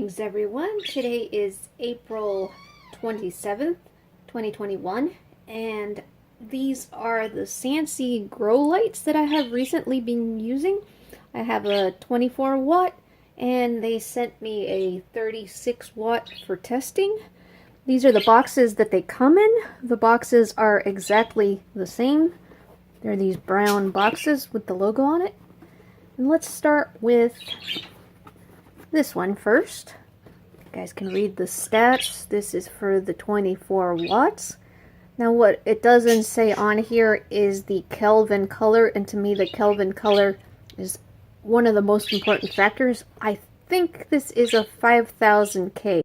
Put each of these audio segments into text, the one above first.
Greetings everyone. Today is April 27th, 2021, and these are the Sansi grow lights that I have recently been using. I have a 24 watt and they sent me a 36 watt for testing. These are the boxes that they come in. The boxes are exactly the same. They're these brown boxes with the logo on it. And let's start with this one first. You guys can read the stats. This is for the 24 watts. Now what it doesn't say on here is the Kelvin color, and to me the Kelvin color is one of the most important factors. I think this is a 5000 K.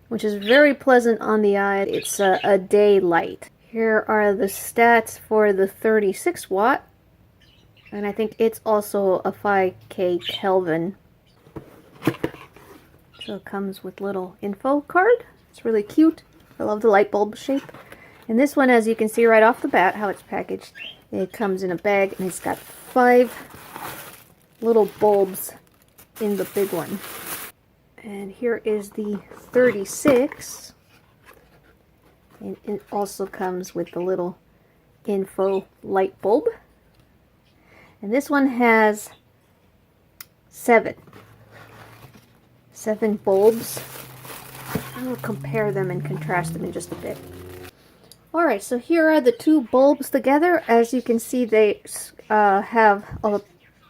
Which is very pleasant on the eye. It's a day light. Here are the stats for the 36 watt, and I think it's also a 5K Kelvin. So it comes with little info card. It's really cute. I love the light bulb shape. And this one, as you can see right off the bat, how it's packaged, it comes in a bag and it's got 5 little bulbs in the big one. And here is the 36, and it also comes with the little info light bulb. And this one has 7 bulbs. I will compare them and contrast them in just a bit. Alright, so here are the 2 bulbs together. As you can see, they have a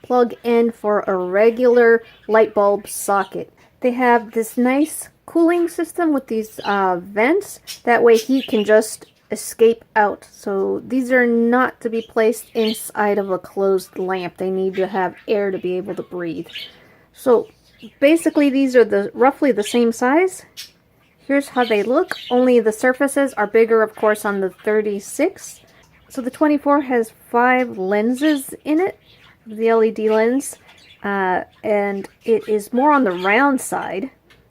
plug in for a regular light bulb socket. They have this nice cooling system with these vents. That way heat can just escape out. So these are not to be placed inside of a closed lamp. They need to have air to be able to breathe. So basically these are roughly the same size. Here's how they look. Only the surfaces are bigger, of course, on the 36. So the 24 has 5 lenses in it, the LED lens. And it is more on the round side.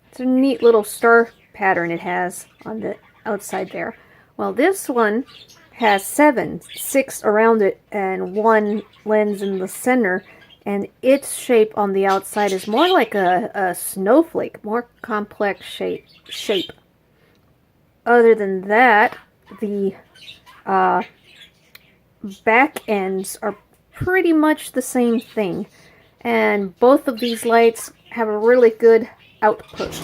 It's a neat little star pattern it has on the outside there. Well, this one has 7, 6 around it, and 1 lens in the center. And its shape on the outside is more like a snowflake, more complex shape. Other than that, the back ends are pretty much the same thing. And both of these lights have a really good output.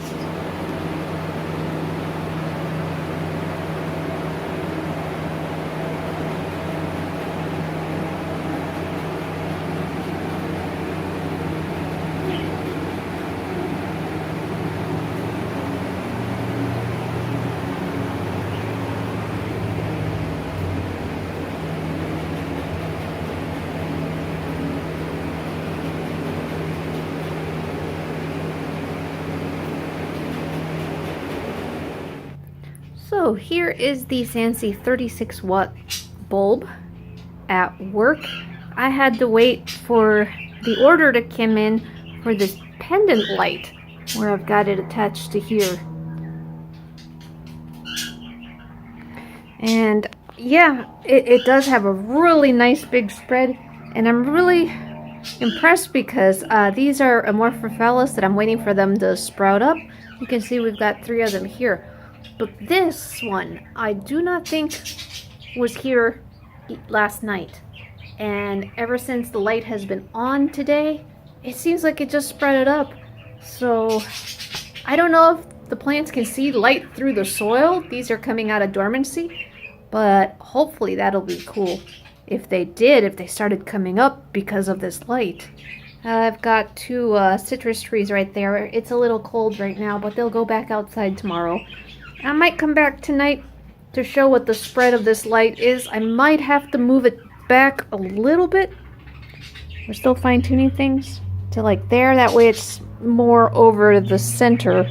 So here is the Sansi 36 watt bulb at work. I had to wait for the order to come in for this pendant light where I've got it attached to here. And yeah, it does have a really nice big spread, and I'm really impressed because these are Amorphophallus that I'm waiting for them to sprout up. You can see we've got 3 of them here. But this one, I do not think was here last night. And ever since the light has been on today, it seems like it just spread up. So, I don't know if the plants can see light through the soil. These are coming out of dormancy. But hopefully that'll be cool. If they started coming up because of this light. I've got 2 citrus trees right there. It's a little cold right now, but they'll go back outside tomorrow. I might come back tonight to show what the spread of this light is. I might have to move it back a little bit. We're still fine-tuning things to like there. That way it's more over the center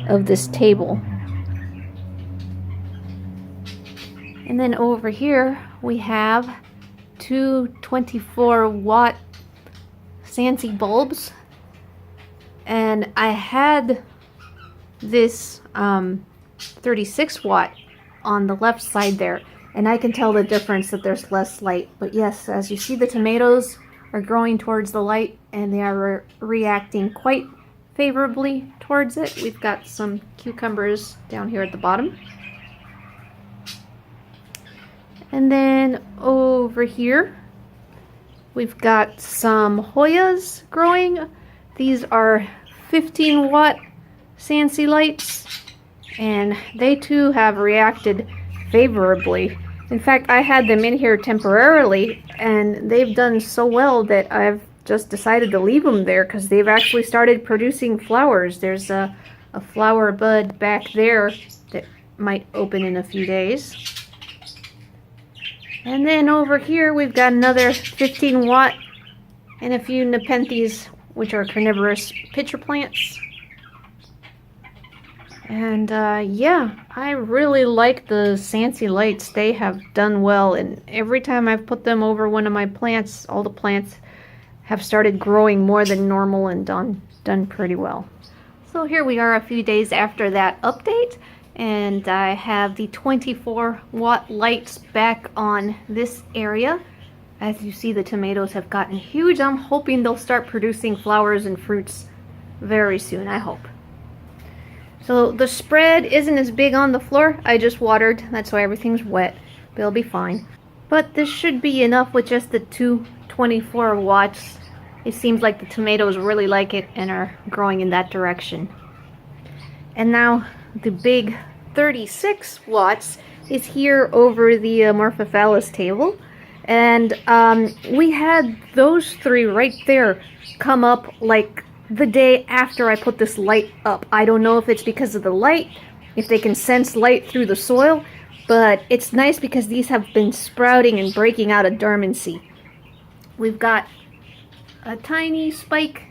of this table. And then over here we have 2 24 watt Sansi bulbs. And I had this 36 watt on the left side there. and I can tell the difference that there's less light. But yes, as you see, the tomatoes are growing towards the light, and they are reacting quite favorably towards it. We've got some cucumbers down here at the bottom. And then over here, we've got some Hoyas growing. These are 15-watt Sansi lights, and they too have reacted favorably. In fact, I had them in here temporarily, and they've done so well that I've just decided to leave them there because they've actually started producing flowers. There's a flower bud back there that might open in a few days. And then over here we've got another 15-watt and a few Nepenthes, which are carnivorous pitcher plants. And yeah, I really like the Sansi lights. They have done well, and every time I've put them over one of my plants, all the plants have started growing more than normal and done pretty well. So here we are a few days after that update, and I have the 24-watt lights back on this area. As you see, the tomatoes have gotten huge. I'm hoping they'll start producing flowers and fruits very soon, I hope. So the spread isn't as big on the floor. I just watered, that's why everything's wet. But it'll be fine. But this should be enough with just the two 24 watts. It seems like the tomatoes really like it and are growing in that direction. And now the big 36 watts is here over the Amorphophallus table. And we had those three right there come up like the day after I put this light up. I don't know if it's because of the light, if they can sense light through the soil, but it's nice because these have been sprouting and breaking out of dormancy. We've got a tiny spike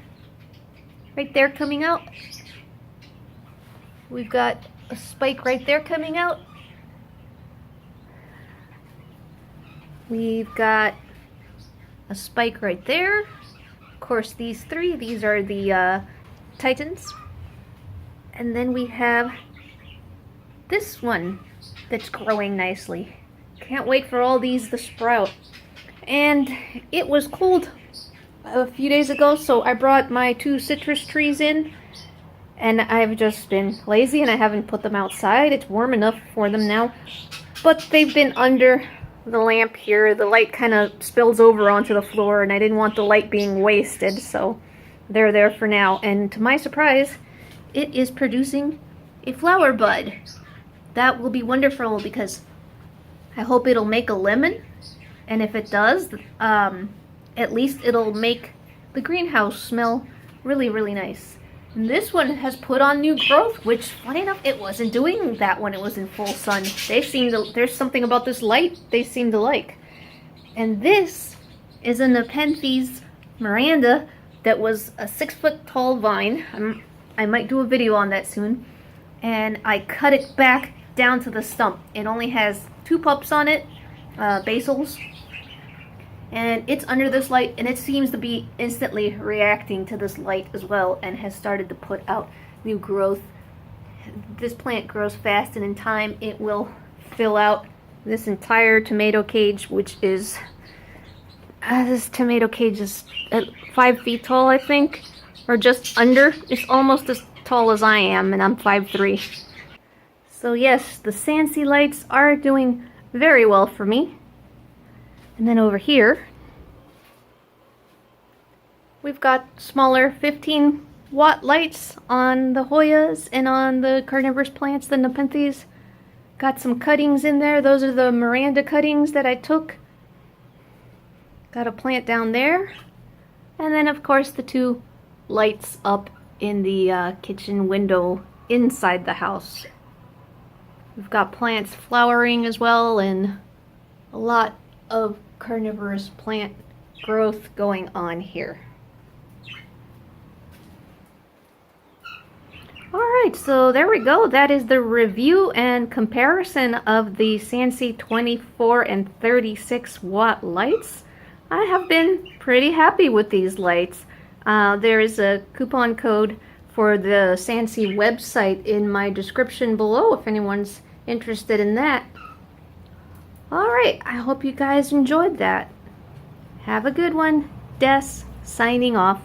right there coming out. We've got a spike right there coming out. We've got a spike right there. Of course, these three, these are the Titans. And then we have this one that's growing nicely. Can't wait for all these to sprout. And it was cold a few days ago, so I brought my two citrus trees in, and I've just been lazy and I haven't put them outside. It's warm enough for them now, but they've been under the lamp here. The light kind of spills over onto the floor, and I didn't want the light being wasted, so they're there for now. And to my surprise, it is producing a flower bud. That will be wonderful because I hope it'll make a lemon, and if it does, at least it'll make the greenhouse smell really, really nice. And this one has put on new growth, which, funny enough, it wasn't doing that when it was in full sun. They seem to, there's something about this light they seem to like. And this is a Nepenthes Miranda that was a 6-foot tall vine. I might do a video on that soon. And I cut it back down to the stump. It only has 2 pups on it, basils. And it's under this light, and it seems to be instantly reacting to this light as well, and has started to put out new growth. This plant grows fast, and in time it will fill out this entire tomato cage, which is this tomato cage is 5 feet tall, I think, or just under. It's almost as tall as I am, and I'm 5'3". So yes, the Sansi lights are doing very well for me. And then over here, we've got smaller 15-watt lights on the Hoyas and on the carnivorous plants, the Nepenthes. Got some cuttings in there. Those are the Miranda cuttings that I took. Got a plant down there. And then, of course, the 2 lights up in the kitchen window inside the house. We've got plants flowering as well, and a lot of carnivorous plant growth going on here. Alright, so there we go. That is the review and comparison of the Sansi 24 and 36 watt lights. I have been pretty happy with these lights. There is a coupon code for the Sansi website in my description below if anyone's interested in that. Alright, I hope you guys enjoyed that. Have a good one. Des, signing off.